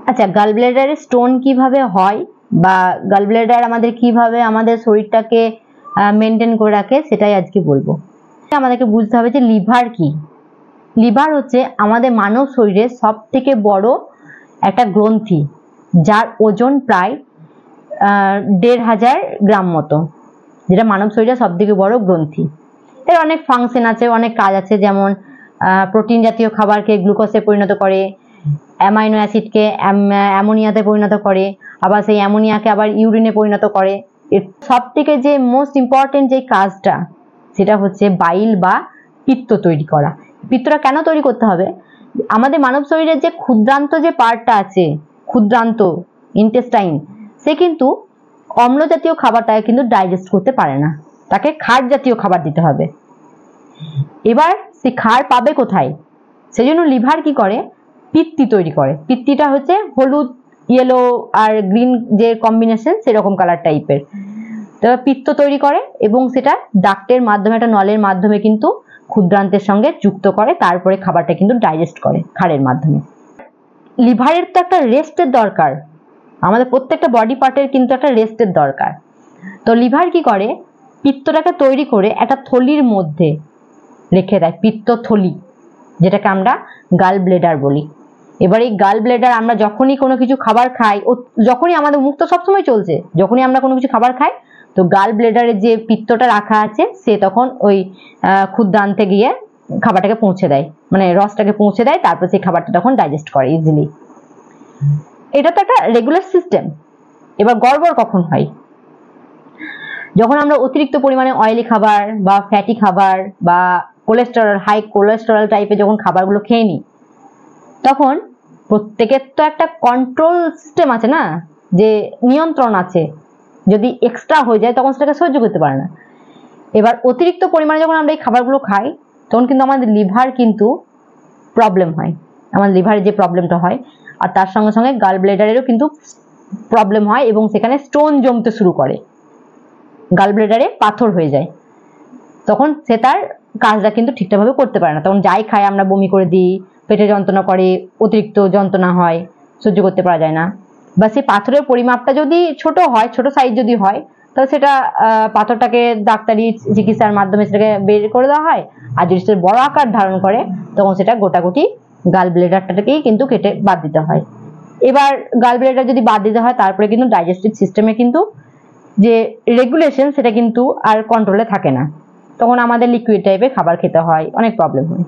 আচ্ছা, গাল ব্লাডারে স্টোন কিভাবে হয় বা গাল ব্লাডার আমাদের কিভাবে আমাদের শরীরটাকে মেনটেন করে রাখে সেটাই আজকে বলবো। আমাদেরকে বুঝতে হবে যে লিভার কি। লিভার হচ্ছে আমাদের মানব শরীরের সব থেকে বড় একটা গ্রন্থি, যার ওজন প্রায় 1500 গ্রাম মতো, যেটা মানব শরীরের সব থেকে বড় গ্রন্থি। এর অনেক ফাংশন আছে, অনেক কাজ আছে, যেমন প্রোটিন জাতীয় খাবারকে গ্লুকোজে পরিণত করে, অ্যামাইনো অ্যাসিডকে অ্যামোনিয়াতে পরিণত করে, আবার সেই অ্যামোনিয়াকে আবার ইউরিনে পরিণত করে। এর সব থেকে যে মোস্ট ইম্পর্টেন্ট যে কাজটা সেটা হচ্ছে বাইল বা পিত্ত তৈরি করা। পিত্তটা কেন তৈরি করতে হবে? আমাদের মানব শরীরের যে ক্ষুদ্রান্ত যে পার্টটা আছে, ক্ষুদ্রান্ত ইন্টেস্টাইন, সে কিন্তু অম্ল জাতীয় খাবারটাকে কিন্তু ডাইজেস্ট করতে পারে না, তাকে ক্ষার জাতীয় খাবার দিতে হবে। এবার সে ক্ষার পাবে কোথায়? সেজন্য লিভার কি করে, পিত্তি তৈরি করে। পিত্তিটা হচ্ছে হলুদ, ইয়েলো আর গ্রিন যে কম্বিনেশন, সেরকম কালার টাইপের। তো পিত্ত তৈরি করে এবং সেটা ডাক্টের মাধ্যমে, একটা নলের মাধ্যমে কিন্তু ক্ষুদ্রান্তের সঙ্গে যুক্ত করে, তারপরে খাবারটা কিন্তু ডাইজেস্ট করে ক্ষারের মাধ্যমে। লিভারের তো একটা রেস্টের দরকার, আমাদের প্রত্যেকটা বডি পার্টের কিন্তু একটা রেস্টের দরকার। তো লিভার কি করে, পিত্তটাকে তৈরি করে একটা থলির মধ্যে রেখে দেয়, পিত্ত থলি, যেটাকে আমরা গাল ব্লেডার বলি। এবার এই গাল ব্লেডার আমরা যখনই কোনো কিছু খাবার খাই, যখনই আমাদের মুখ তো সবসময় চলছে, যখনই আমরা কোনো কিছু খাবার খাই, তো গাল ব্লেডারের যে পিত্তটা রাখা আছে সে তখন ওই ক্ষুদ্রান্তে গিয়ে খাবারটাকে পৌঁছে দেয়, মানে রসটাকে পৌঁছে দেয়, তারপর সেই খাবারটা তখন ডাইজেস্ট করে ইজিলি। এটা তো একটা রেগুলার সিস্টেম। এবার গড়বড় কখন হয়? যখন আমরা অতিরিক্ত পরিমাণে অয়েলি খাবার বা ফ্যাটি খাবার বা কোলেস্টেরল, হাই কোলেস্টেরল টাইপের যখন খাবারগুলো খেয়ে নিই, তখন প্রত্যেকের তো একটা কন্ট্রোল সিস্টেম আছে না, যে নিয়ন্ত্রণ আছে। যদি এক্সট্রা হয়ে যায় তখন সেটাকে সহ্য করতে পারে না। এবার অতিরিক্ত পরিমাণে যখন আমরা এই খাবারগুলো খাই, তখন কিন্তু আমাদের লিভার কিন্তু প্রবলেম হয়, আমার লিভারের যে প্রবলেমটা হয়, আর তার সঙ্গে সঙ্গে গাল ব্লেডারেরও কিন্তু প্রবলেম হয় এবং সেখানে স্টোন জমতে শুরু করে, গাল ব্লেডারে পাথর হয়ে যায়। তখন সে তার কাজটা কিন্তু ঠিকঠাকভাবে করতে পারে না, তখন যাই খায় আমরা বমি করে দিই, পেটে যন্ত্রণা করে, অতিরিক্ত যন্ত্রণা হয়, সহ্য করতে পারা যায় না। বা সেই পাথরের পরিমাপটা যদি ছোট হয়, ছোট সাইজ যদি হয়, তাহলে সেটা পাথরটাকে ডাক্তারি চিকিৎসার মাধ্যমে সেটাকে বের করে দেওয়া হয়। আর যদি সেটা বড় আকার ধারণ করে, তখন সেটা গোটাগুটি গাল ব্লেডারটাকেই কিন্তু কেটে বাদ দিতে হয়। এবার গাল ব্লেডার যদি বাদ দিতে হয়, তারপরে কিন্তু ডাইজেস্টিভ সিস্টেমে কিন্তু যে রেগুলেশন, সেটা কিন্তু আর কন্ট্রোলে থাকে না, তখন আমাদের লিকুইড টাইপের খাবার খেতে হয়, অনেক প্রবলেম হয়।